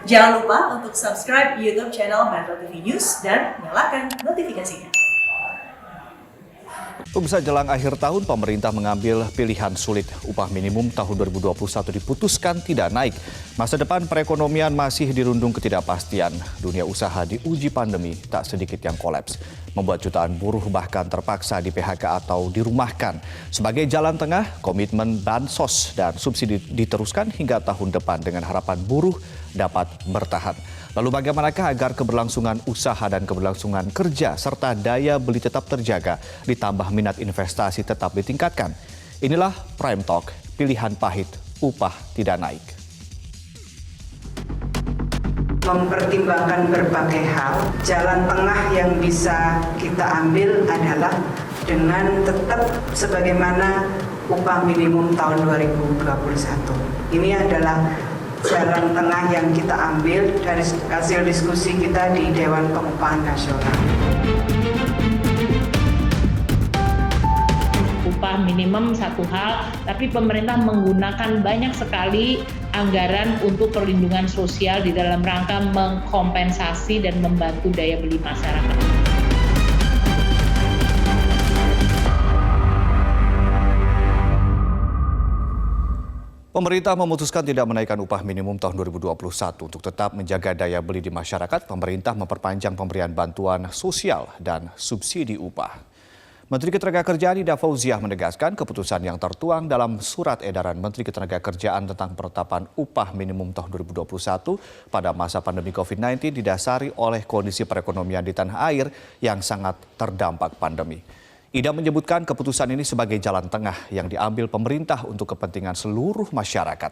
Jangan lupa untuk subscribe YouTube channel Metro TV News dan nyalakan notifikasinya. Pemirsa, jelang akhir tahun, pemerintah mengambil pilihan sulit. Upah minimum tahun 2021 diputuskan tidak naik. Masa depan perekonomian masih dirundung ketidakpastian. Dunia usaha diuji pandemi, tak sedikit yang kolaps. Membuat jutaan buruh bahkan terpaksa di PHK atau dirumahkan. Sebagai jalan tengah, komitmen bansos dan subsidi diteruskan hingga tahun depan dengan harapan buruh dapat bertahan. Lalu bagaimanakah agar keberlangsungan usaha dan keberlangsungan kerja serta daya beli tetap terjaga, ditambah minat investasi tetap ditingkatkan? Inilah Prime Talk, pilihan pahit, upah tidak naik. Mempertimbangkan berbagai hal, jalan tengah yang bisa kita ambil adalah dengan tetap sebagaimana upah minimum tahun 2021. Ini adalah jalan tengah yang kita ambil dari hasil diskusi kita di Dewan Pengupahan Nasional. Upah minimum satu hal, tapi pemerintah menggunakan banyak sekali anggaran untuk perlindungan sosial di dalam rangka mengkompensasi dan membantu daya beli masyarakat. Pemerintah memutuskan tidak menaikkan upah minimum tahun 2021. Untuk tetap menjaga daya beli di masyarakat, pemerintah memperpanjang pemberian bantuan sosial dan subsidi upah. Menteri Ketenagakerjaan Ida Fauziah menegaskan keputusan yang tertuang dalam surat edaran Menteri Ketenagakerjaan tentang penetapan upah minimum tahun 2021 pada masa pandemi COVID-19 didasari oleh kondisi perekonomian di tanah air yang sangat terdampak pandemi. Ida menyebutkan keputusan ini sebagai jalan tengah yang diambil pemerintah untuk kepentingan seluruh masyarakat.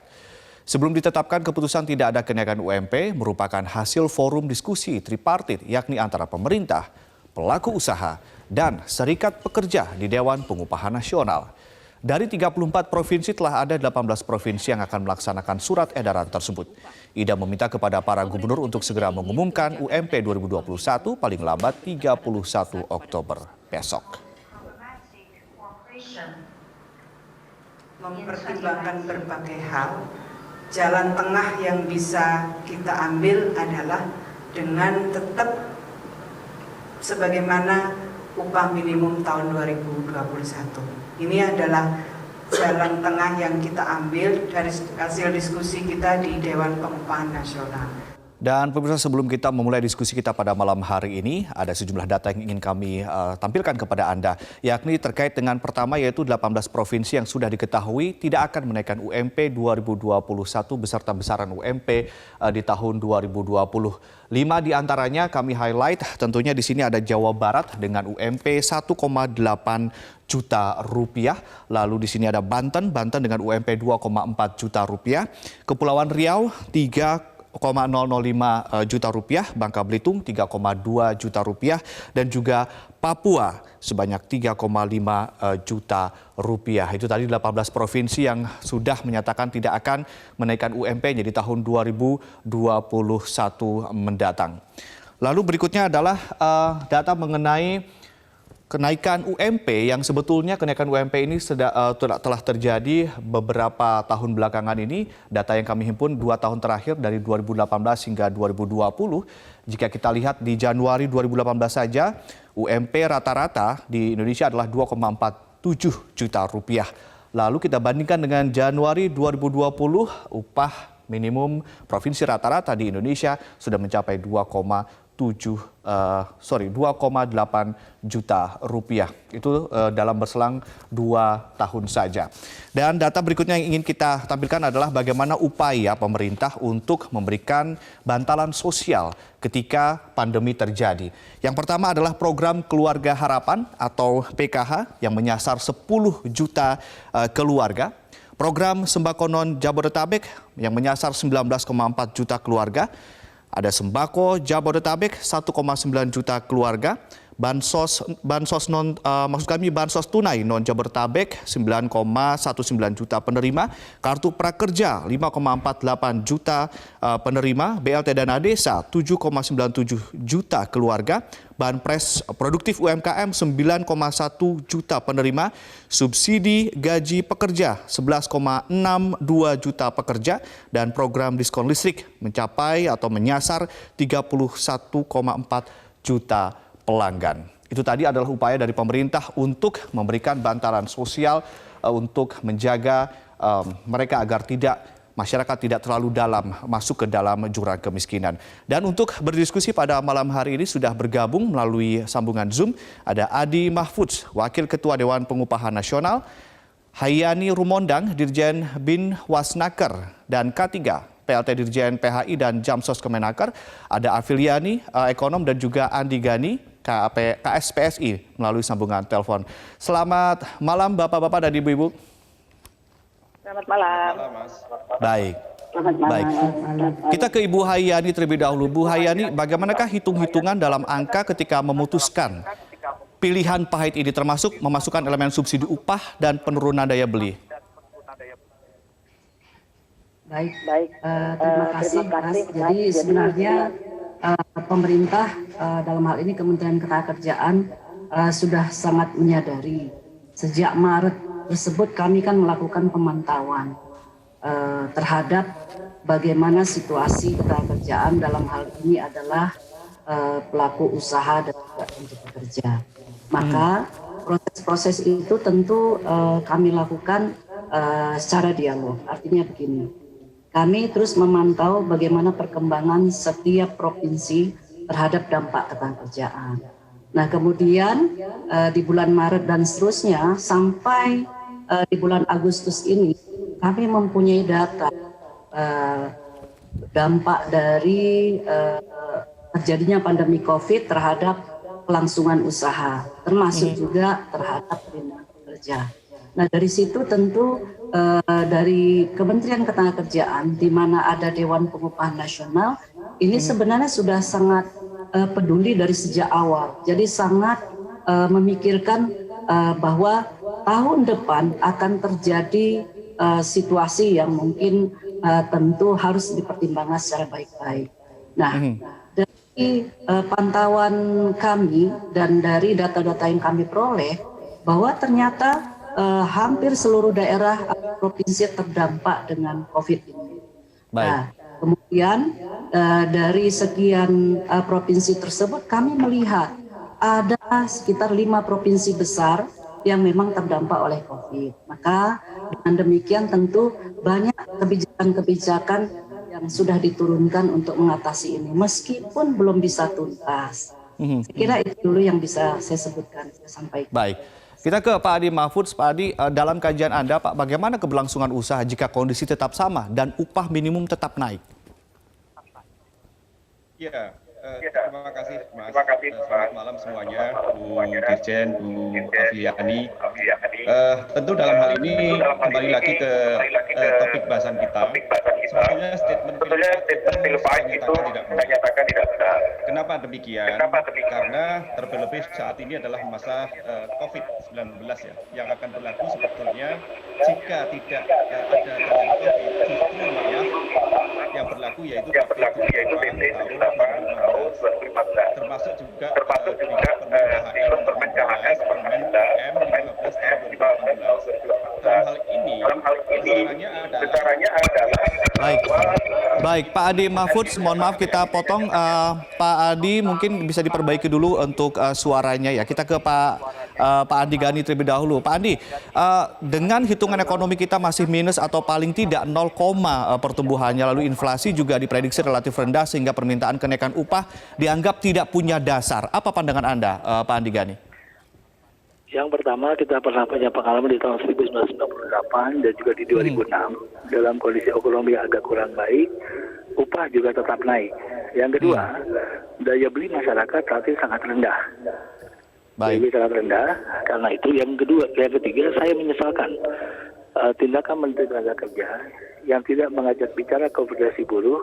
Sebelum ditetapkan keputusan tidak ada kenaikan UMP merupakan hasil forum diskusi tripartit yakni antara pemerintah, pelaku usaha, dan serikat pekerja di Dewan Pengupahan Nasional. Dari 34 provinsi telah ada 18 provinsi yang akan melaksanakan surat edaran tersebut. Ida meminta kepada para gubernur untuk segera mengumumkan UMP 2021 paling lambat 31 Oktober besok. Mempertimbangkan berbagai hal, jalan tengah yang bisa kita ambil adalah dengan tetap sebagaimana upah minimum tahun 2021. Ini adalah jalan tengah yang kita ambil dari hasil diskusi kita di Dewan Pengupahan Nasional. Dan pemirsa, sebelum kita memulai diskusi kita pada malam hari ini, ada sejumlah data yang ingin kami tampilkan kepada Anda, yakni terkait dengan pertama yaitu 18 provinsi yang sudah diketahui tidak akan menaikkan UMP 2021 beserta besaran UMP di tahun 2020. 5 diantaranya kami highlight, tentunya di sini ada Jawa Barat dengan UMP 1,8 juta rupiah. Lalu di sini ada Banten dengan UMP 2,4 juta rupiah. Kepulauan Riau 3,005 juta rupiah, Bangka Belitung 3,2 juta rupiah, dan juga Papua sebanyak 3,5 juta rupiah. Itu tadi 18 provinsi yang sudah menyatakan tidak akan menaikkan UMP-nya di tahun 2021 mendatang. Lalu berikutnya adalah data mengenai kenaikan UMP yang sebetulnya kenaikan UMP ini telah terjadi beberapa tahun belakangan ini. Data yang kami himpun 2 tahun terakhir dari 2018 hingga 2020. Jika kita lihat di Januari 2018 saja, UMP rata-rata di Indonesia adalah 2,47 juta rupiah. Lalu kita bandingkan dengan Januari 2020, upah minimum provinsi rata-rata di Indonesia sudah mencapai 2,8 juta rupiah. Itu dalam berselang 2 tahun saja. Dan data berikutnya yang ingin kita tampilkan adalah bagaimana upaya pemerintah untuk memberikan bantalan sosial ketika pandemi terjadi. Yang pertama adalah program Keluarga Harapan atau PKH yang menyasar 10 juta keluarga. Program Sembako Non Jabodetabek yang menyasar 19,4 juta keluarga. Ada Sembako Jabodetabek 1,9 juta keluarga, bansos tunai non Jabodetabek 9,19 juta penerima, kartu prakerja 5,48 juta penerima, BLT dana desa 7,97 juta keluarga, Banpres produktif UMKM 9,1 juta penerima, subsidi gaji pekerja 11,62 juta pekerja, dan program diskon listrik mencapai atau menyasar 31,4 juta pelanggan. Itu tadi adalah upaya dari pemerintah untuk memberikan bantalan sosial untuk menjaga mereka agar masyarakat tidak terlalu masuk ke dalam jurang kemiskinan. Dan untuk berdiskusi pada malam hari ini sudah bergabung melalui sambungan Zoom ada Adi Mahfudz, Wakil Ketua Dewan Pengupahan Nasional, Hayani Rumondang, Dirjen Bin Wasnaker, dan K3 PLT Dirjen PHI dan Jamsos Kemenaker, ada Afiliani, ekonom, dan juga Andi Gani, KSPSI melalui sambungan telepon. Selamat malam Bapak-Bapak dan Ibu-Ibu. Selamat malam. Baik. Selamat malam. Baik. Kita ke Ibu Hayani terlebih dahulu. Bu Hayani, bagaimanakah hitung-hitungan dalam angka ketika memutuskan pilihan pahit ini, termasuk memasukkan elemen subsidi upah dan penurunan daya beli? Baik. Terima kasih, Mas. Jadi sebenarnya pemerintah dalam hal ini Kementerian Ketenagakerjaan sudah sangat menyadari. Sejak Maret tersebut kami kan melakukan pemantauan terhadap bagaimana situasi ketenagakerjaan dalam hal ini adalah pelaku usaha dan juga untuk pekerja. Maka proses-proses itu tentu kami lakukan secara dialog. Artinya begini. Kami terus memantau bagaimana perkembangan setiap provinsi terhadap dampak ketenagakerjaan. Nah, kemudian di bulan Maret dan seterusnya sampai di bulan Agustus ini kami mempunyai data dampak dari terjadinya pandemi COVID terhadap kelangsungan usaha, termasuk juga terhadap perlindungan pekerja. Nah, dari situ tentu dari Kementerian Ketenagakerjaan di mana ada Dewan Pengupahan Nasional ini sebenarnya sudah sangat peduli dari sejak awal. Jadi sangat memikirkan bahwa tahun depan akan terjadi situasi yang mungkin tentu harus dipertimbangkan secara baik-baik. Nah, dari pantauan kami dan dari data-data yang kami peroleh bahwa ternyata hampir seluruh daerah provinsi terdampak dengan COVID ini. Baik. Nah, kemudian dari sekian provinsi tersebut kami melihat ada sekitar 5 provinsi besar yang memang terdampak oleh COVID. Maka dengan demikian tentu banyak kebijakan-kebijakan yang sudah diturunkan untuk mengatasi ini, meskipun belum bisa tuntas. Saya kira itu dulu yang bisa saya sebutkan, saya sampaikan. Baik. Kita ke Pak Adi Mahfudz. Pak Adi, dalam kajian Anda, Pak, bagaimana keberlangsungan usaha jika kondisi tetap sama dan upah minimum tetap naik? Ya, terima kasih Mas. Selamat malam semuanya, Bu Dirjen, Bu Afiliani. Tentu dalam hal ini kembali lagi ke topik bahasan kita. Sebetulnya statement pilpres itu saya nyatakan tidak benar. Kenapa demikian? Karena terlebih saat ini adalah masa COVID-19 ya, yang akan berlaku sebetulnya jika tidak ada terjadi COVID, justru malah yang berlaku yaitu PP 78 tahun 2015, termasuk juga permen THR, permen PM 15 tahun 2018. Dalam hal ini besarannya adalah Baik, Pak Adi Mahfudz, mohon maaf kita potong. Pak Adi mungkin bisa diperbaiki dulu untuk suaranya ya. Kita ke Pak Andi Gani terlebih dahulu. Pak Andi, dengan hitungan ekonomi kita masih minus atau paling tidak 0, pertumbuhannya, lalu inflasi juga diprediksi relatif rendah sehingga permintaan kenaikan upah dianggap tidak punya dasar. Apa pandangan Anda, Pak Andi Gani? Yang pertama, kita pernah punya pengalaman di tahun 1998 dan juga di 2006 dalam kondisi ekonomi yang agak kurang baik, upah juga tetap naik. Yang kedua, daya beli masyarakat relatif sangat rendah. Daya beli sangat rendah. Karena itu yang ketiga, saya menyesalkan tindakan Menteri Tenaga Kerja yang tidak mengajak bicara konfederasi buruh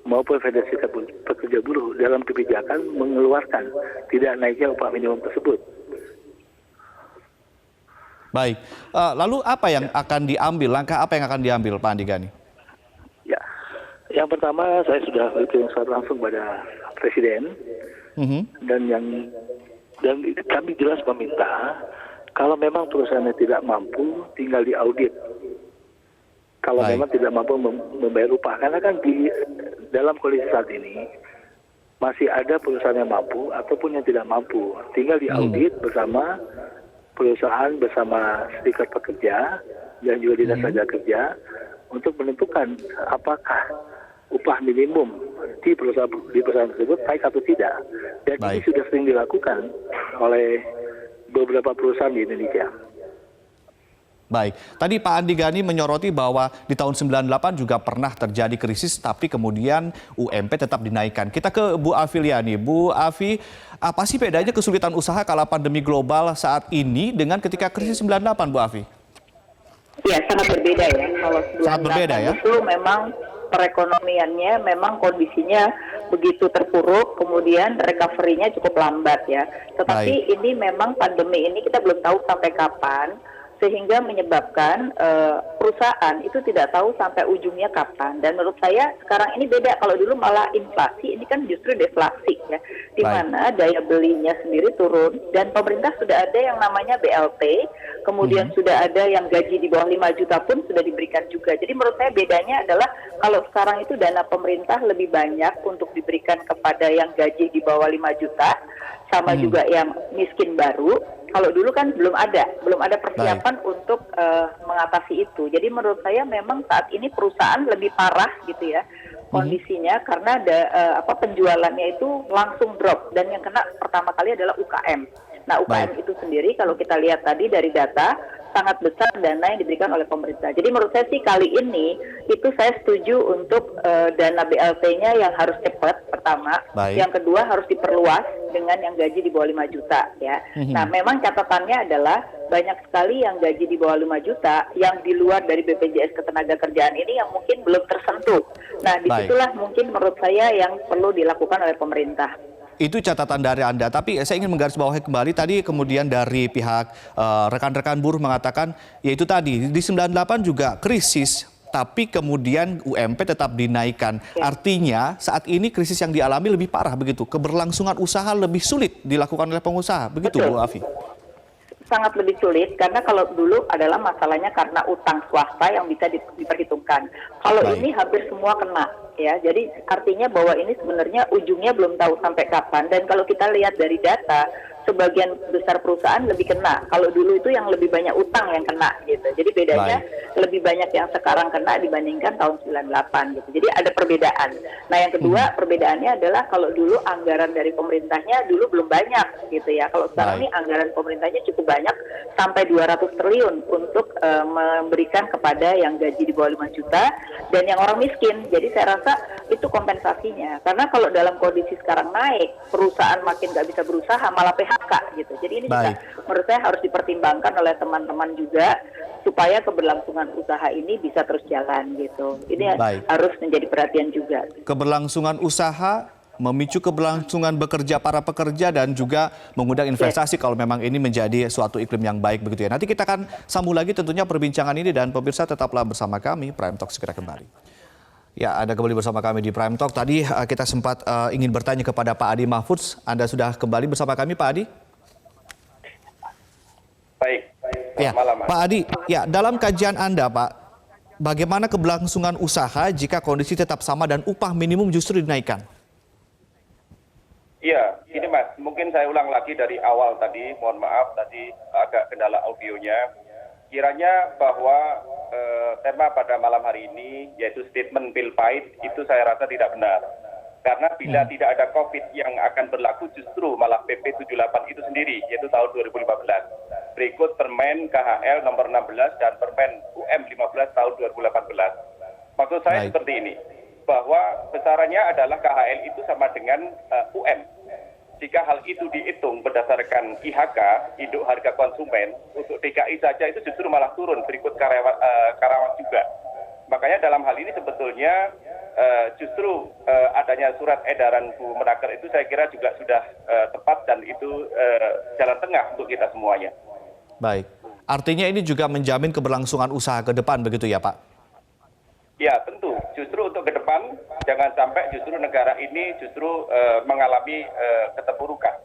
maupun Federasi Pekerja Buruh dalam kebijakan mengeluarkan tidak naiknya upah minimum tersebut. Baik, lalu apa yang akan diambil, langkah apa yang akan diambil Pak Andi Gani? Ya, yang pertama saya sudah berkirim surat langsung pada Presiden dan kami jelas meminta kalau memang perusahaannya tidak mampu tinggal diaudit. Kalau memang tidak mampu membayar upah, karena kan di dalam kondisi saat ini masih ada perusahaan yang mampu ataupun yang tidak mampu, tinggal diaudit bersama perusahaan bersama serikat pekerja dan juga dinas tenaga kerja untuk menentukan apakah upah minimum di perusahaan tersebut baik atau tidak. Dan ini sudah sering dilakukan oleh beberapa perusahaan di Indonesia. Baik, tadi Pak Andi Gani menyoroti bahwa di tahun 98 juga pernah terjadi krisis, tapi kemudian UMP tetap dinaikkan. Kita ke Bu Afi Liani. Bu Afi, apa sih bedanya kesulitan usaha kala pandemi global saat ini dengan ketika krisis 98, Bu Afi? Ya, sangat berbeda ya. Kalau 98 sangat berbeda, ya? Itu memang perekonomiannya memang kondisinya begitu terpuruk, kemudian recovery-nya cukup lambat ya. Tetapi ini memang pandemi ini kita belum tahu sampai kapan, sehingga menyebabkan perusahaan itu tidak tahu sampai ujungnya kapan. Dan menurut saya sekarang ini beda. Kalau dulu malah inflasi, ini kan justru deflasi ya, di mana daya belinya sendiri turun dan pemerintah sudah ada yang namanya BLT, kemudian sudah ada yang gaji di bawah 5 juta pun sudah diberikan juga. Jadi menurut saya bedanya adalah kalau sekarang itu dana pemerintah lebih banyak untuk diberikan kepada yang gaji di bawah 5 juta, sama juga yang miskin baru. Kalau dulu kan belum ada persiapan untuk mengatasi itu. Jadi menurut saya memang saat ini perusahaan lebih parah gitu ya kondisinya, karena ada penjualannya itu langsung drop, dan yang kena pertama kali adalah UKM. Nah, UKM itu sendiri kalau kita lihat tadi dari data sangat besar dana yang diberikan oleh pemerintah. Jadi menurut saya sih kali ini itu saya setuju untuk dana BLT-nya yang harus cepat pertama, yang kedua harus diperluas dengan yang gaji di bawah 5 juta ya. Nah, memang catatannya adalah banyak sekali yang gaji di bawah 5 juta yang di luar dari BPJS Ketenagakerjaan ini yang mungkin belum tersentuh. Nah, disitulah mungkin menurut saya yang perlu dilakukan oleh pemerintah. Itu catatan dari Anda, tapi saya ingin menggarisbawahi kembali tadi kemudian dari pihak rekan-rekan buruh mengatakan, yaitu tadi di 98 juga krisis, tapi kemudian UMP tetap dinaikkan. Artinya saat ini krisis yang dialami lebih parah begitu, keberlangsungan usaha lebih sulit dilakukan oleh pengusaha, begitu Bu Afi? Sangat lebih sulit, karena kalau dulu adalah masalahnya karena utang swasta yang bisa diperhitungkan. Kalau ini hampir semua kena ya, jadi artinya bahwa ini sebenarnya ujungnya belum tahu sampai kapan. Dan kalau kita lihat dari data, sebagian besar perusahaan lebih kena. Kalau dulu itu yang lebih banyak utang yang kena gitu. Jadi bedanya lebih banyak yang sekarang kena dibandingkan tahun 98 gitu. Jadi ada perbedaan. Nah, yang kedua perbedaannya adalah kalau dulu anggaran dari pemerintahnya dulu belum banyak gitu ya. Kalau sekarang ini anggaran pemerintahnya cukup banyak sampai 200 triliun untuk memberikan kepada yang gaji di bawah 5 juta dan yang orang miskin. Jadi saya rasa itu kompensasinya. Karena kalau dalam kondisi sekarang naik, perusahaan makin nggak bisa berusaha, malah PHK gitu. Jadi ini juga menurut saya harus dipertimbangkan oleh teman-teman juga supaya keberlangsungan usaha ini bisa terus jalan gitu. Ini harus menjadi perhatian juga. Keberlangsungan usaha memicu keberlangsungan bekerja para pekerja dan juga mengundang investasi kalau memang ini menjadi suatu iklim yang baik begitu ya. Nanti kita akan sambung lagi tentunya perbincangan ini, dan pemirsa tetaplah bersama kami. Prime Talk segera kembali. Ya, Anda kembali bersama kami di Prime Talk. Tadi kita sempat ingin bertanya kepada Pak Adi Mahfudz. Anda sudah kembali bersama kami, Pak Adi? Baik. Ya, Malam, Pak Adi, ya dalam kajian Anda, Pak, bagaimana keberlangsungan usaha jika kondisi tetap sama dan upah minimum justru dinaikkan? Iya, ini Mas, mungkin saya ulang lagi dari awal tadi, mohon maaf tadi agak kendala audionya. Kiranya bahwa tema pada malam hari ini yaitu statement pil pahit itu saya rasa tidak benar. Karena bila tidak ada COVID yang akan berlaku, justru malah PP 78 itu sendiri, yaitu tahun 2015. Berikut Permen KHL nomor 16 dan Permen UM 15 tahun 2018. Maksud saya seperti ini, bahwa besarannya adalah KHL itu sama dengan UM. Jika hal itu dihitung berdasarkan IHK, Induk Harga Konsumen, untuk DKI saja itu justru malah turun berikut Karawang juga. Makanya dalam hal ini sebetulnya justru adanya surat edaran Bu Menaker itu saya kira juga sudah tepat dan itu jalan tengah untuk kita semuanya. Baik, artinya ini juga menjamin keberlangsungan usaha ke depan begitu ya Pak? Ya tentu, justru untuk ke depan jangan sampai justru negara ini justru mengalami keterpurukan.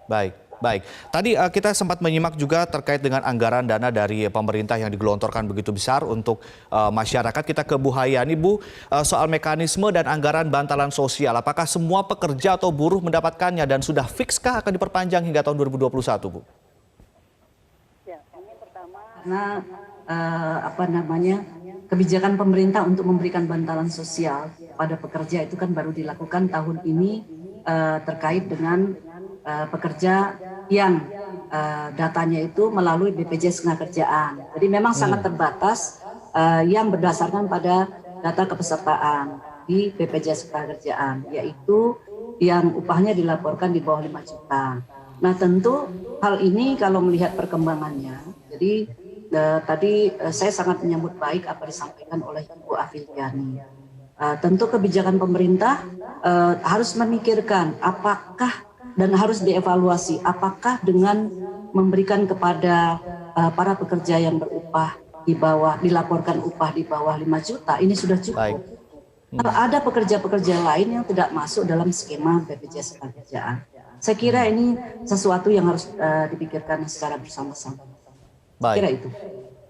Baik. Baik, tadi kita sempat menyimak juga terkait dengan anggaran dana dari pemerintah yang digelontorkan begitu besar untuk masyarakat. Kita ke Bu Hayani, Bu, soal mekanisme dan anggaran bantalan sosial. Apakah semua pekerja atau buruh mendapatkannya dan sudah fikskah akan diperpanjang hingga tahun 2021, Bu? Ya, ini pertama karena kebijakan pemerintah untuk memberikan bantalan sosial pada pekerja itu kan baru dilakukan tahun ini terkait dengan pekerja yang datanya itu melalui BPJS Ketenagakerjaan. Jadi memang sangat terbatas yang berdasarkan pada data kepesertaan di BPJS Ketenagakerjaan, yaitu yang upahnya dilaporkan di bawah 5 juta. Nah tentu hal ini kalau melihat perkembangannya, jadi tadi saya sangat menyambut baik apa disampaikan oleh Ibu Afiliani. Tentu kebijakan pemerintah harus memikirkan apakah dan harus dievaluasi apakah dengan memberikan kepada para pekerja yang berupah dilaporkan upah di bawah 5 juta ini sudah cukup. Baik. Ada pekerja-pekerja lain yang tidak masuk dalam skema BPJS Ketenagakerjaan. Saya kira ini sesuatu yang harus dipikirkan secara bersama-sama. Baik. Kira itu.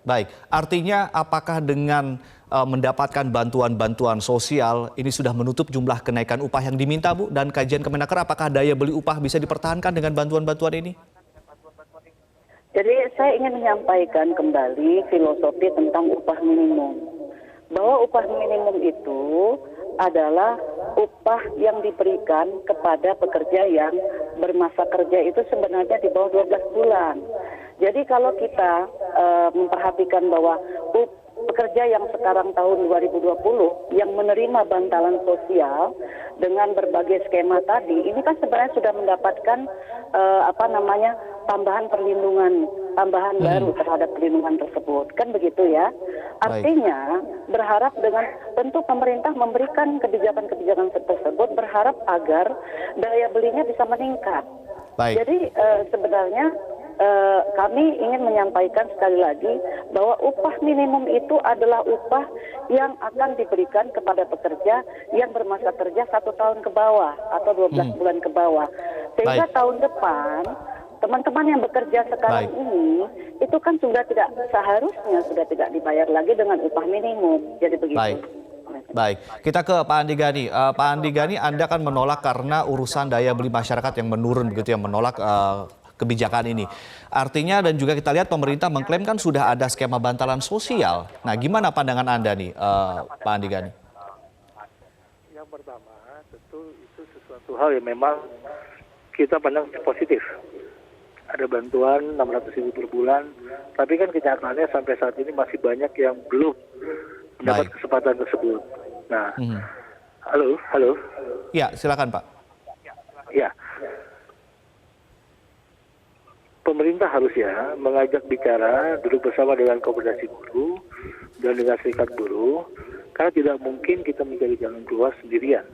Baik, artinya apakah dengan mendapatkan bantuan-bantuan sosial ini sudah menutup jumlah kenaikan upah yang diminta, Bu? Dan kajian Kemenaker, apakah daya beli upah bisa dipertahankan dengan bantuan-bantuan ini? Jadi saya ingin menyampaikan kembali filosofi tentang upah minimum. Bahwa upah minimum itu adalah upah yang diberikan kepada pekerja yang bermasa kerja itu sebenarnya di bawah 12 bulan. Jadi kalau kita memperhatikan bahwa pekerja yang sekarang tahun 2020 yang menerima bantalan sosial dengan berbagai skema tadi, ini kan sebenarnya sudah mendapatkan tambahan perlindungan, tambahan baru terhadap perlindungan tersebut, kan begitu ya. Artinya berharap dengan tentu pemerintah memberikan kebijakan-kebijakan tersebut berharap agar daya belinya bisa meningkat. Baik. Jadi sebenarnya kami ingin menyampaikan sekali lagi bahwa upah minimum itu adalah upah yang akan diberikan kepada pekerja yang bermasa kerja 1 tahun ke bawah atau 12 bulan ke bawah. Sehingga tahun depan teman-teman yang bekerja sekarang ini itu kan seharusnya sudah tidak dibayar lagi dengan upah minimum. Jadi begitu. Baik, kita ke Pak Andi Gani. Pak Andi Gani, Anda kan menolak karena urusan daya beli masyarakat yang menurun begitu, yang menolak kebijakan ini. Artinya dan juga kita lihat pemerintah mengklaim kan sudah ada skema bantalan sosial. Nah, gimana pandangan Anda nih, Pak Andi Gani? Yang pertama, tentu itu sesuatu hal yang memang kita pandang positif. Ada bantuan 600.000 per bulan, tapi kan kenyataannya sampai saat ini masih banyak yang belum mendapat kesempatan tersebut. Nah, halo. Ya, silakan Pak. Ya. Pemerintah harusnya mengajak bicara, duduk bersama dengan Konfederasi Buruh dan dengan Serikat Buruh, karena tidak mungkin kita mencari jalan keluar sendirian.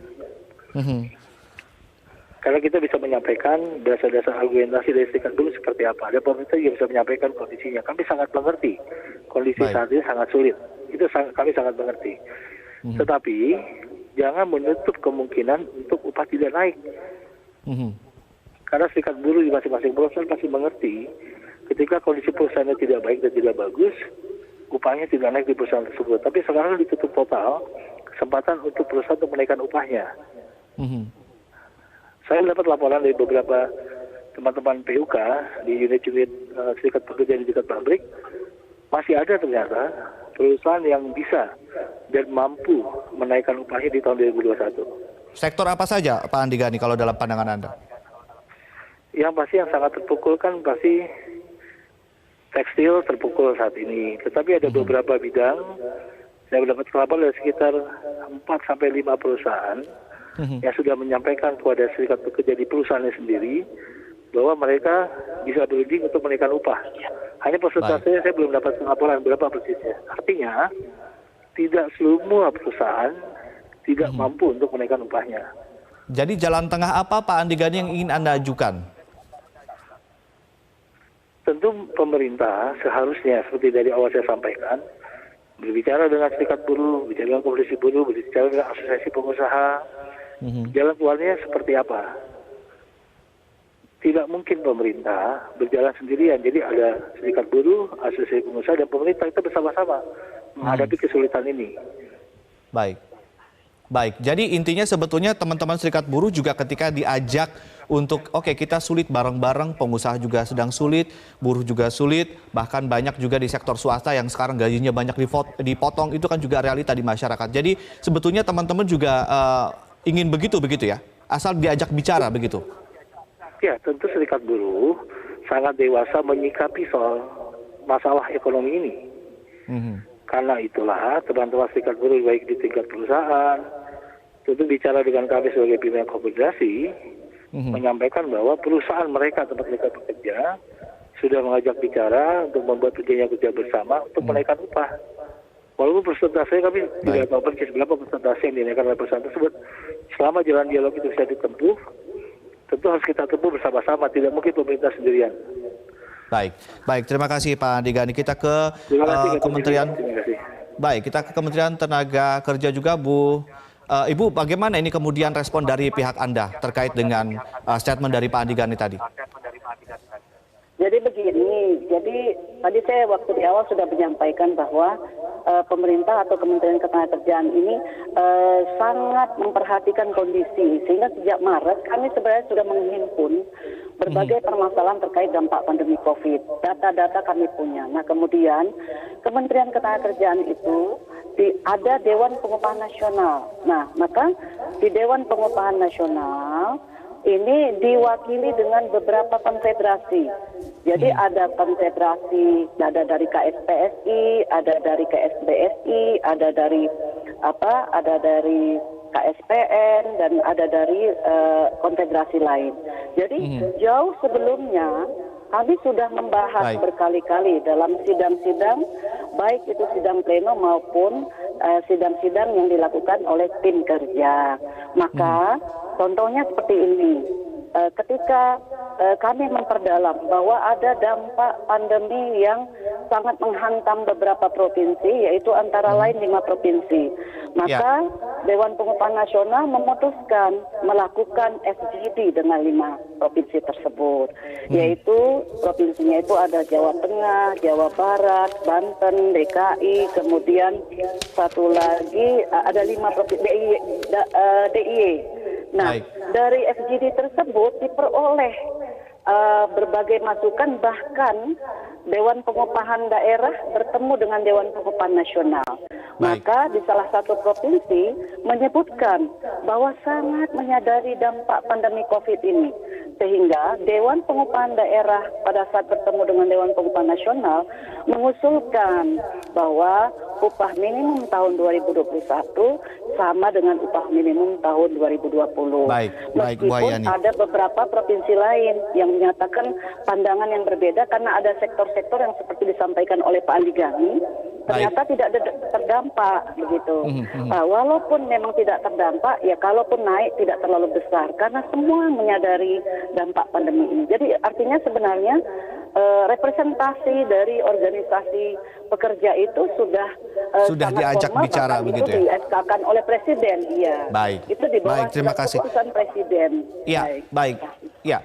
Karena kita bisa menyampaikan dasar-dasar argumentasi dari Serikat Buruh seperti apa. Dan pemerintah juga bisa menyampaikan kondisinya. Kami sangat mengerti kondisi saat ini sangat sulit. Itu kami sangat mengerti. Tetapi jangan menutup kemungkinan untuk upah tidak naik. Karena Serikat Buruh di masing-masing perusahaan pasti mengerti ketika kondisi perusahaannya tidak baik dan tidak bagus, upahnya tidak naik di perusahaan tersebut. Tapi sekarang ditutup total kesempatan untuk perusahaan untuk menaikkan upahnya. Saya mendapat laporan dari beberapa teman-teman PUK di unit-unit Serikat Pekerja di dekat pabrik, masih ada ternyata perusahaan yang bisa dan mampu menaikkan upahnya di tahun 2021. Sektor apa saja Pak Andi Gani kalau dalam pandangan Anda? Yang pasti yang sangat terpukul kan pasti tekstil terpukul saat ini. Tetapi ada beberapa bidang, saya mendapat laporan dari sekitar 4-5 perusahaan yang sudah menyampaikan kepada Serikat Pekerja di perusahaannya sendiri bahwa mereka bisa berunding untuk menaikkan upah. Hanya persentasenya saya belum dapat laporan berapa persisnya. Artinya tidak semua perusahaan tidak mampu untuk menaikkan upahnya. Jadi jalan tengah apa Pak Andi Gani yang ingin Anda ajukan? Tentu pemerintah seharusnya seperti dari awal saya sampaikan, berbicara dengan serikat buruh, bicara dengan koalisi buruh, berbicara dengan asosiasi pengusaha, jalan keluarnya seperti apa. Tidak mungkin pemerintah berjalan sendirian, jadi ada serikat buruh, asosiasi pengusaha, dan pemerintah kita bersama-sama menghadapi kesulitan ini. Baik, jadi intinya sebetulnya teman-teman serikat buruh juga ketika diajak untuk oke, kita sulit bareng-bareng, pengusaha juga sedang sulit, buruh juga sulit, bahkan banyak juga di sektor swasta yang sekarang gajinya banyak dipotong, itu kan juga realita di masyarakat. Jadi sebetulnya teman-teman juga ingin begitu ya, asal diajak bicara begitu. Ya, tentu serikat buruh sangat dewasa menyikapi soal masalah ekonomi ini. Karena itulah teman-teman serikat buruh baik di tingkat perusahaan, tentu bicara dengan kami sebagai pimpinan konfederasi, menyampaikan bahwa perusahaan mereka tempat mereka bekerja sudah mengajak bicara untuk membuat perjanjian kerja bersama untuk menaikkan upah. Walaupun persentase kami tidak tahu persis berapa persentase yang dinaikkan oleh perusahaan tersebut. Selama jalan dialog itu bisa ditempuh, tentu harus kita tempuh bersama-sama, tidak mungkin pemerintah sendirian. Baik, terima kasih Pak Andi Gani. Kita ke Kementerian. Baik, kita ke Kementerian Tenaga Kerja juga, Bu. Ibu, bagaimana ini kemudian respon dari pihak Anda terkait dengan statement dari Pak Andi Gani tadi? Jadi begini, tadi saya waktu di awal sudah menyampaikan bahwa pemerintah atau Kementerian Ketenagakerjaan ini sangat memperhatikan kondisi, sehingga sejak Maret kami sebenarnya sudah menghimpun berbagai permasalahan terkait dampak pandemi COVID. Data-data kami punya. Nah, kemudian Kementerian Ketenagakerjaan itu ada Dewan Pengupahan Nasional. Nah, maka di Dewan Pengupahan Nasional ini diwakili dengan beberapa konfederasi. Jadi ada konfederasi, ada dari KSPSI, ada dari KSBSI, ada dari KSPN, dan ada dari konfederasi lain. Jadi jauh sebelumnya kami sudah membahas berkali-kali dalam sidang-sidang, baik itu sidang pleno maupun sidang-sidang yang dilakukan oleh tim kerja. Maka contohnya seperti ini, ketika kami memperdalam bahwa ada dampak pandemi yang sangat menghantam beberapa provinsi, yaitu antara lain 5 provinsi. Maka Dewan Pengupahan Nasional memutuskan melakukan FGD dengan 5 provinsi tersebut, yaitu provinsinya itu ada Jawa Tengah, Jawa Barat, Banten, DKI, kemudian satu lagi ada 5 provinsi DIY. Nah, dari FGD tersebut diperoleh berbagai masukan, bahkan Dewan Pengupahan Daerah bertemu dengan Dewan Pengupahan Nasional. Maka di salah satu provinsi menyebutkan bahwa sangat menyadari dampak pandemi COVID ini, sehingga Dewan Pengupahan Daerah pada saat bertemu dengan Dewan Pengupahan Nasional mengusulkan bahwa upah minimum tahun 2021 sama dengan upah minimum tahun 2020. Meskipun ada beberapa provinsi lain yang menyatakan pandangan yang berbeda, karena ada sektor-sektor yang seperti disampaikan oleh Pak Andi Gani ternyata tidak terdampak begitu. Walaupun memang tidak terdampak, ya kalaupun naik tidak terlalu besar karena semua menyadari dampak pandemi ini. Jadi artinya sebenarnya representasi dari organisasi pekerja itu sudah diajak bicara begitu ya. Di-SK-kan oleh Presiden, iya. Itu di bawah keputusan Presiden. Iya, baik. Ya.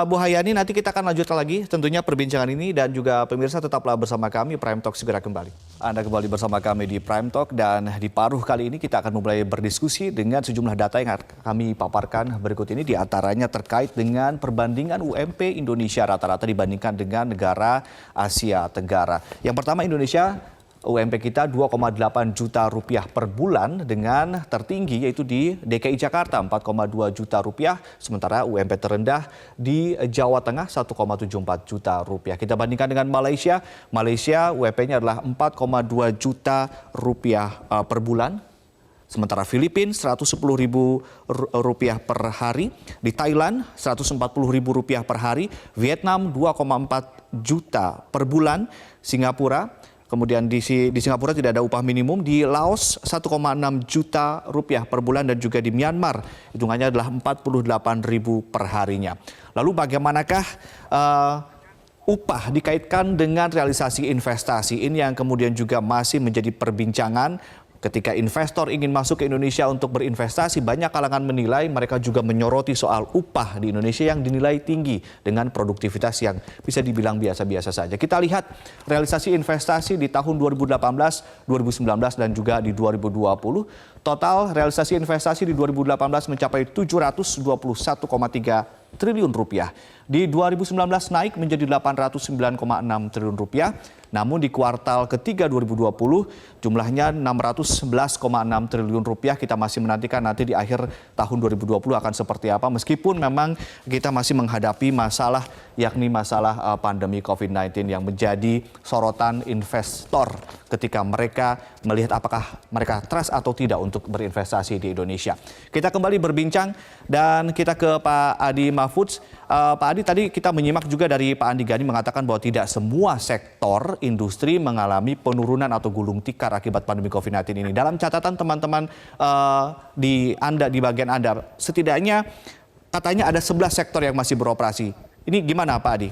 Bu Hayani, nanti kita akan lanjutkan lagi tentunya perbincangan ini, dan juga pemirsa tetaplah bersama kami. Prime Talk segera kembali. Anda kembali bersama kami di Prime Talk, dan di paruh kali ini kita akan mulai berdiskusi dengan sejumlah data yang kami paparkan berikut ini, diantaranya terkait dengan perbandingan UMP Indonesia rata-rata dibandingkan dengan negara Asia Tenggara. Yang pertama, Indonesia UMP kita 2,8 juta rupiah per bulan, dengan tertinggi yaitu di DKI Jakarta 4,2 juta rupiah, sementara UMP terendah di Jawa Tengah 1,74 juta rupiah. Kita bandingkan dengan Malaysia. Malaysia UMP-nya adalah 4,2 juta rupiah per bulan. Sementara Filipina Rp110.000 per hari, di Thailand Rp140.000 per hari, Vietnam 2,4 juta per bulan, Singapura Kemudian di Singapura tidak ada upah minimum, di Laos 1,6 juta rupiah per bulan, dan juga di Myanmar hitungannya adalah 48.000 per harinya. Lalu bagaimanakah upah dikaitkan dengan realisasi investasi? Ini yang kemudian juga masih menjadi perbincangan. Ketika investor ingin masuk ke Indonesia untuk berinvestasi, banyak kalangan menilai, mereka juga menyoroti soal upah di Indonesia yang dinilai tinggi dengan produktivitas yang bisa dibilang biasa-biasa saja. Kita lihat realisasi investasi di tahun 2018, 2019, dan juga di 2020. Total realisasi investasi di 2018 mencapai 721,3 triliun rupiah. Di 2019 naik menjadi 809,6 triliun rupiah. Namun di kuartal ketiga 2020 jumlahnya 611,6 triliun rupiah. Kita masih menantikan nanti di akhir tahun 2020 akan seperti apa. Meskipun memang kita masih menghadapi masalah, yakni masalah pandemi COVID-19 yang menjadi sorotan investor ketika mereka melihat apakah mereka trust atau tidak untuk berinvestasi di Indonesia. Kita kembali berbincang dan kita ke Pak Adi Mahfudz. Pak Adi, tadi kita menyimak juga dari Pak Andi Gani mengatakan bahwa tidak semua sektor industri mengalami penurunan atau gulung tikar akibat pandemi COVID-19 ini. Dalam catatan teman-teman di bagian Anda, setidaknya katanya ada 11 sektor yang masih beroperasi. Ini gimana Pak Adi?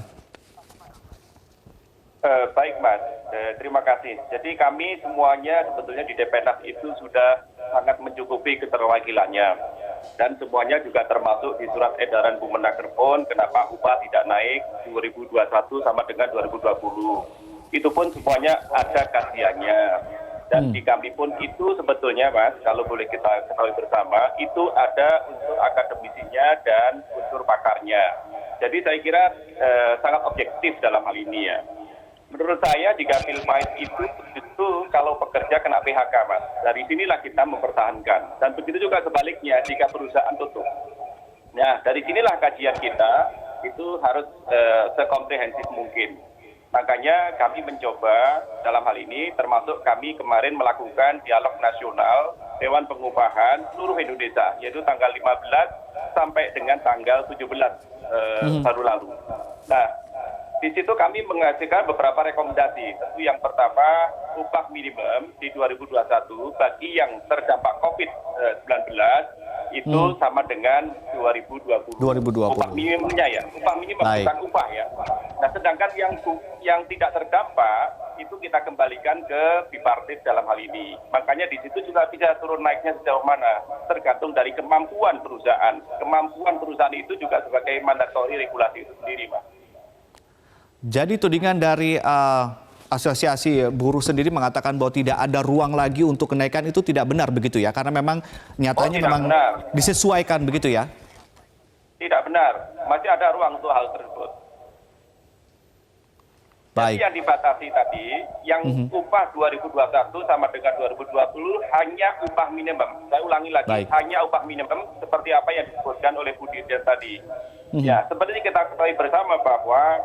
Baik Mas, terima kasih. Jadi kami semuanya sebetulnya di Depenas itu sudah sangat mencukupi keterwakilannya. Dan semuanya juga termasuk di surat edaran Bumenaker pun kenapa upah tidak naik 2021 sama dengan 2020. Itu pun semuanya ada kajiannya. Dan di kami pun itu sebetulnya Mas, kalau boleh kita ketahui bersama, itu ada unsur akademisinya dan unsur pakarnya. Jadi saya kira sangat objektif dalam hal ini ya. Menurut saya jika Philmais itu justru kalau pekerja kena PHK Mas, dari sinilah kita mempertahankan. Dan begitu juga sebaliknya jika perusahaan tutup. Nah dari sinilah kajian kita itu harus sekomprehensif mungkin. Makanya kami mencoba dalam hal ini termasuk kami kemarin melakukan dialog nasional Dewan Pengupahan seluruh Indonesia yaitu tanggal 15 sampai dengan tanggal 17 baru lalu. Nah di situ kami menghasilkan beberapa rekomendasi. Tentu yang pertama, upah minimum di 2021 bagi yang terdampak COVID-19 itu sama dengan 2020. Upah minimumnya ya, upah minimum bukan upah ya. Nah, sedangkan yang tidak terdampak itu kita kembalikan ke bipartit dalam hal ini. Makanya di situ juga bisa turun naiknya sejauh mana, tergantung dari kemampuan perusahaan. Kemampuan perusahaan itu juga sebagai mandatori regulasi itu sendiri, Mas. Jadi tudingan dari Asosiasi Buruh sendiri mengatakan bahwa tidak ada ruang lagi untuk kenaikan itu tidak benar begitu ya? Karena memang nyatanya memang disesuaikan begitu ya? Tidak benar, masih ada ruang untuk hal tersebut. Baik. Jadi yang dibatasi tadi, yang upah 2021 sama dengan 2020 hanya upah minimum. Saya ulangi lagi, hanya upah minimum seperti apa yang disebutkan oleh Bu Dirjen tadi. Ya, seperti kita ketahui bersama bahwa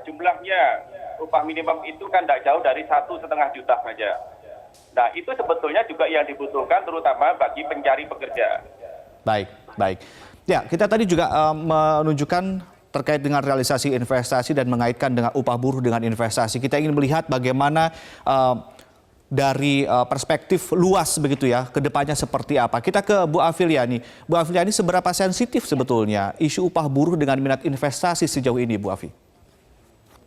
jumlahnya upah minimum itu kan tidak jauh dari 1,5 juta saja. Nah itu sebetulnya juga yang dibutuhkan terutama bagi pencari pekerja. Baik. Ya kita tadi juga menunjukkan terkait dengan realisasi investasi dan mengaitkan dengan upah buruh dengan investasi. Kita ingin melihat bagaimana dari perspektif luas begitu ya, ke depannya seperti apa. Kita ke Bu Afiliani. Bu Afiliani, seberapa sensitif sebetulnya isu upah buruh dengan minat investasi sejauh ini, Bu Afi?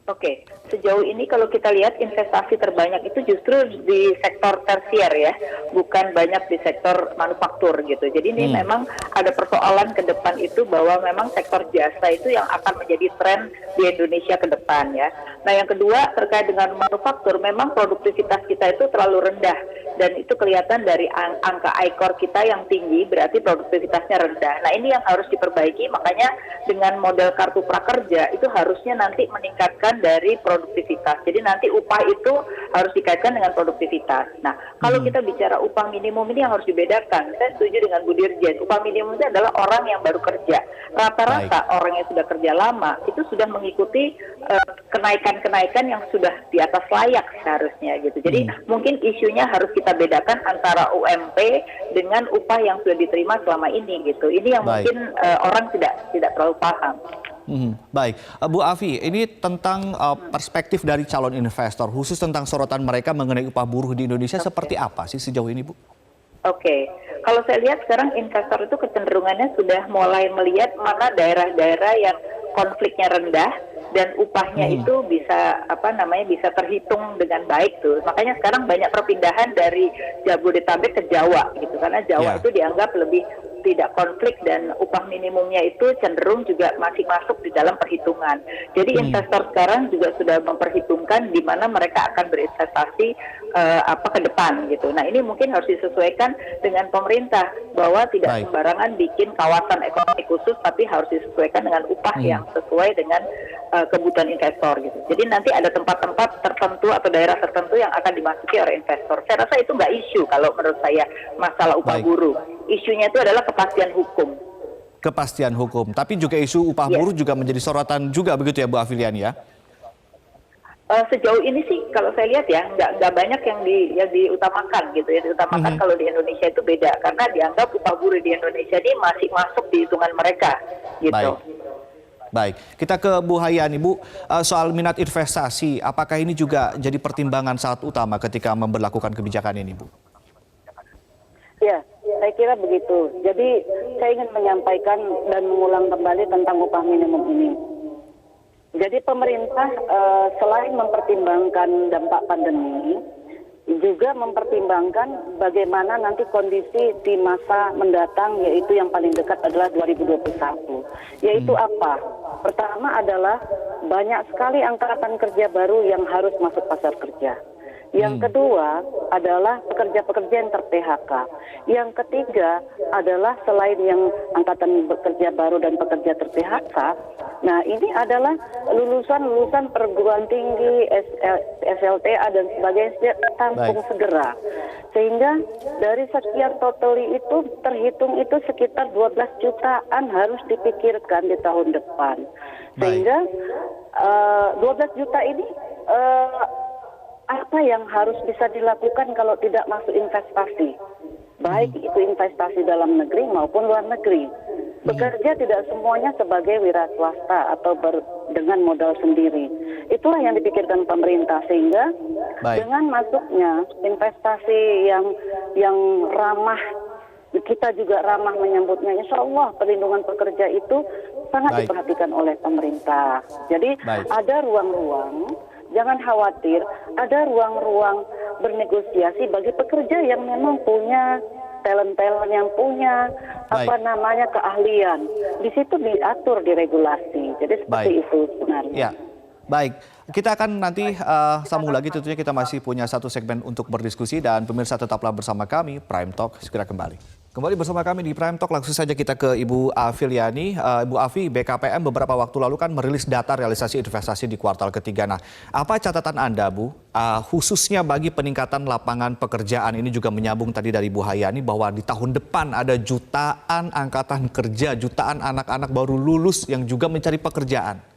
Oke, sejauh ini kalau kita lihat investasi terbanyak itu justru di sektor tersier ya, bukan banyak di sektor manufaktur gitu. Jadi ini memang ada persoalan ke depan itu bahwa memang sektor jasa itu yang akan menjadi tren di Indonesia ke depan ya. Nah yang kedua terkait dengan manufaktur, memang produktivitas kita itu terlalu rendah dan itu kelihatan dari angka ICOR kita yang tinggi, berarti produktivitasnya rendah. Nah ini yang harus diperbaiki, makanya dengan model kartu prakerja itu harusnya nanti meningkatkan dari produktivitas. Jadi nanti upah itu harus dikaitkan dengan produktivitas. Nah, kalau kita bicara upah minimum ini yang harus dibedakan. Saya setuju dengan Bu Dirjen. Upah minimum itu adalah orang yang baru kerja. Rata-rata orang yang sudah kerja lama itu sudah mengikuti kenaikan-kenaikan yang sudah di atas layak seharusnya gitu. Jadi mungkin isunya harus kita bedakan antara UMP dengan upah yang sudah diterima selama ini gitu. Ini yang mungkin orang tidak terlalu paham. Baik, Bu Afi, ini tentang perspektif dari calon investor, khusus tentang sorotan mereka mengenai upah buruh di Indonesia seperti apa sih sejauh ini, Bu? Oke, kalau saya lihat sekarang investor itu kecenderungannya sudah mulai melihat mana daerah-daerah yang konfliknya rendah dan upahnya itu bisa bisa terhitung dengan baik tuh. Makanya sekarang banyak perpindahan dari Jabodetabek ke Jawa gitu, karena Jawa itu dianggap lebih tidak konflik dan upah minimumnya itu cenderung juga masih masuk di dalam perhitungan. Jadi investor sekarang juga sudah memperhitungkan di mana mereka akan berinvestasi ke depan gitu. Nah, ini mungkin harus disesuaikan dengan pemerintah bahwa tidak sembarangan bikin kawasan ekonomi khusus, tapi harus disesuaikan dengan upah yang sesuai dengan kebutuhan investor gitu. Jadi nanti ada tempat-tempat tertentu atau daerah tertentu yang akan dimasuki oleh investor. Saya rasa itu nggak isu kalau menurut saya masalah upah buruh. Isunya itu adalah kepastian hukum. Kepastian hukum, tapi juga isu upah buruh juga menjadi sorotan juga begitu ya Bu Afiliani ya? Sejauh ini sih kalau saya lihat ya nggak banyak yang diutamakan gitu ya. Diutamakan kalau di Indonesia itu beda karena dianggap upah buruh di Indonesia ini masih masuk di hitungan mereka gitu. Baik, kita ke Bu Hayani, Bu, soal minat investasi, apakah ini juga jadi pertimbangan sangat utama ketika memberlakukan kebijakan ini, Bu? Ya, saya kira begitu. Jadi saya ingin menyampaikan dan mengulang kembali tentang upah minimum ini. Jadi pemerintah selain mempertimbangkan dampak pandemi, juga mempertimbangkan bagaimana nanti kondisi di masa mendatang, yaitu yang paling dekat adalah 2021. Yaitu apa? Pertama adalah banyak sekali angkatan kerja baru yang harus masuk pasar kerja. Yang kedua adalah pekerja-pekerja yang ter-PHK. Yang ketiga adalah selain yang angkatan bekerja baru dan pekerja ter-PHK, nah ini adalah lulusan perguruan tinggi, SLTA dan sebagainya tampung segera. Sehingga dari sekian totally itu terhitung itu sekitar 12 jutaan harus dipikirkan di tahun depan. Sehingga 12 juta ini apa yang harus bisa dilakukan kalau tidak masuk investasi? Baik itu investasi dalam negeri maupun luar negeri. Bekerja tidak semuanya sebagai wira swasta atau dengan modal sendiri. Itulah yang dipikirkan pemerintah, sehingga dengan masuknya investasi yang ramah, kita juga ramah menyambutnya. Insya Allah perlindungan pekerja itu sangat diperhatikan oleh pemerintah. Jadi ada ruang-ruang, jangan khawatir, ada ruang-ruang bernegosiasi bagi pekerja yang memang punya talent-talent, yang punya keahlian. Di situ diatur, diregulasi. Jadi seperti itu sebenarnya. Ya. Baik, kita akan nanti sambung lagi, tentunya kita masih punya satu segmen untuk berdiskusi dan pemirsa tetaplah bersama kami, Prime Talk segera kembali. Kembali bersama kami di Prime Talk, langsung saja kita ke Ibu Afiliani. Ibu Afi, BKPM beberapa waktu lalu kan merilis data realisasi investasi di kuartal ketiga. Nah, apa catatan Anda, Bu, khususnya bagi peningkatan lapangan pekerjaan? Ini juga menyambung tadi dari Bu Hayani bahwa di tahun depan ada jutaan angkatan kerja, jutaan anak-anak baru lulus yang juga mencari pekerjaan.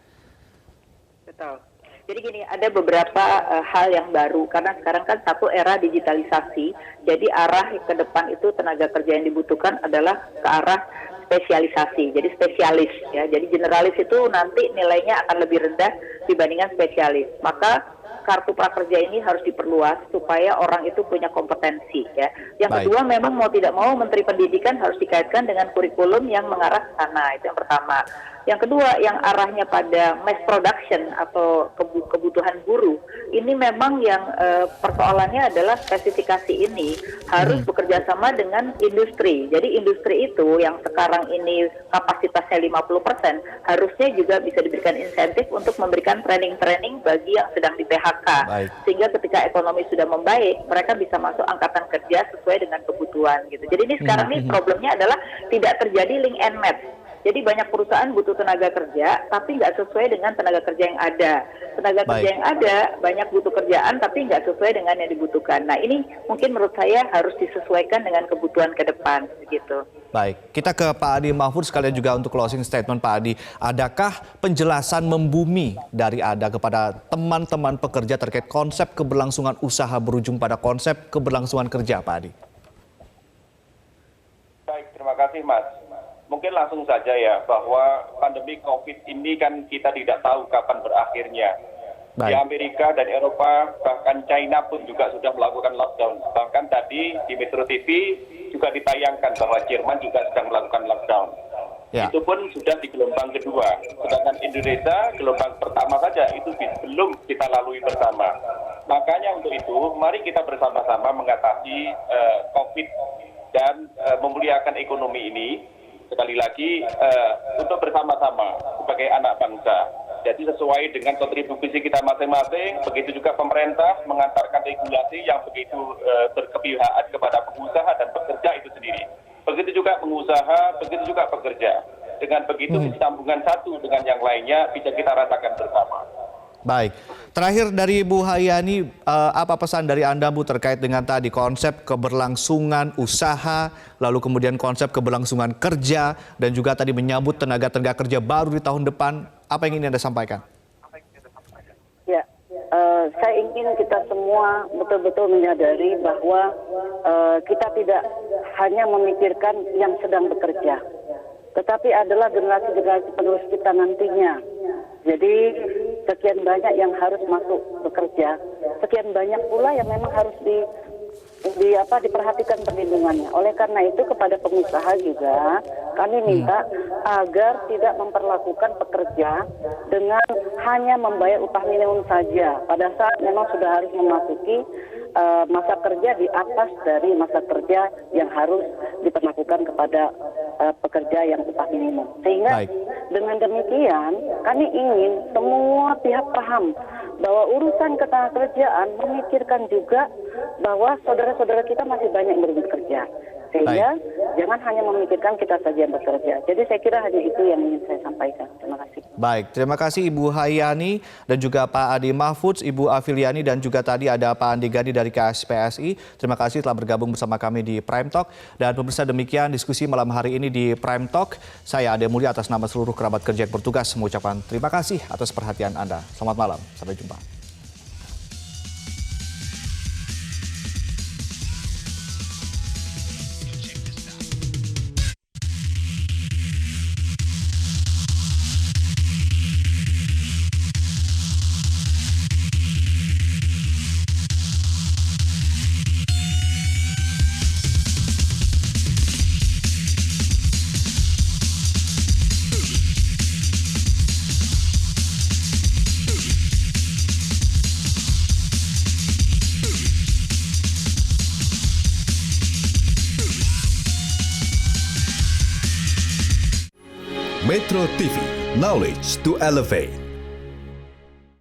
Jadi gini, ada beberapa hal yang baru karena sekarang kan satu era digitalisasi. Jadi arah ke depan itu tenaga kerja yang dibutuhkan adalah ke arah spesialisasi. Jadi spesialis ya. Jadi generalis itu nanti nilainya akan lebih rendah dibandingkan spesialis. Maka kartu prakerja ini harus diperluas supaya orang itu punya kompetensi ya. Yang kedua, memang mau tidak mau Menteri Pendidikan harus dikaitkan dengan kurikulum yang mengarah ke sana. Itu yang pertama. Yang kedua, yang arahnya pada mass production atau kebutuhan buruh, ini memang yang persoalannya adalah spesifikasi ini harus bekerja sama dengan industri. Jadi industri itu yang sekarang ini kapasitasnya 50%, harusnya juga bisa diberikan insentif untuk memberikan training-training bagi yang sedang di PHK. Sehingga ketika ekonomi sudah membaik, mereka bisa masuk angkatan kerja sesuai dengan kebutuhan gitu. Jadi ini sekarang nih problemnya adalah tidak terjadi link and match. Jadi banyak perusahaan butuh tenaga kerja, tapi nggak sesuai dengan tenaga kerja yang ada. Tenaga kerja yang ada, banyak butuh kerjaan, tapi nggak sesuai dengan yang dibutuhkan. Nah ini mungkin menurut saya harus disesuaikan dengan kebutuhan ke depan, begitu. Baik, kita ke Pak Adi Mahfud sekalian juga untuk closing statement Pak Adi. Adakah penjelasan membumi dari Anda kepada teman-teman pekerja terkait konsep keberlangsungan usaha berujung pada konsep keberlangsungan kerja, Pak Adi? Baik, terima kasih Mas. mungkin langsung saja ya, bahwa pandemi COVID ini kan kita tidak tahu kapan berakhirnya. Di Amerika dan Eropa, bahkan China pun juga sudah melakukan lockdown. Bahkan tadi di Metro TV juga ditayangkan bahwa Jerman juga sedang melakukan lockdown. Itu pun sudah di gelombang kedua. Sedangkan Indonesia gelombang pertama saja itu belum kita lalui bersama. Makanya untuk itu, mari kita bersama-sama mengatasi COVID dan memuliakan ekonomi ini. Sekali lagi, untuk bersama-sama sebagai anak bangsa. Jadi sesuai dengan kontribusi kita masing-masing, begitu juga pemerintah mengantarkan regulasi yang begitu berkepihakan kepada pengusaha dan pekerja itu sendiri. Begitu juga pengusaha, begitu juga pekerja. Dengan begitu sambungan satu dengan yang lainnya bisa kita rasakan bersama. Baik, terakhir dari Bu Hayani, apa pesan dari Anda Bu terkait dengan tadi konsep keberlangsungan usaha, lalu kemudian konsep keberlangsungan kerja, dan juga tadi menyambut tenaga kerja baru di tahun depan, apa yang ingin Anda sampaikan? Ya, saya ingin kita semua betul-betul menyadari bahwa kita tidak hanya memikirkan yang sedang bekerja, tetapi adalah generasi-generasi penerus kita nantinya. Jadi sekian banyak yang harus masuk bekerja, sekian banyak pula yang memang harus diperhatikan perlindungannya. Oleh karena itu kepada pengusaha juga kami minta agar tidak memperlakukan pekerja dengan hanya membayar upah minimum saja pada saat memang sudah harus memasuki masa kerja di atas dari masa kerja yang harus diperlakukan kepada pekerja yang upah minimum. Sehingga dengan demikian kami ingin semua pihak paham bahwa urusan ketenagakerjaan memikirkan juga bahwa saudara-saudara kita masih banyak yang bekerja. Sehingga jangan hanya memikirkan kita saja yang bekerja. Jadi saya kira hanya itu yang ingin saya sampaikan. Terima kasih. Baik, terima kasih Ibu Hayani dan juga Pak Adi Mahfudz, Ibu Afiliani dan juga tadi ada Pak Andi Gani dari KSPSI. Terima kasih telah bergabung bersama kami di Prime Talk. Dan pemirsa demikian diskusi malam hari ini di Prime Talk. Saya Ade Mulya atas nama seluruh kerabat kerja yang bertugas mengucapkan terima kasih atas perhatian Anda. Selamat malam, sampai jumpa. Metro TV, knowledge to elevate.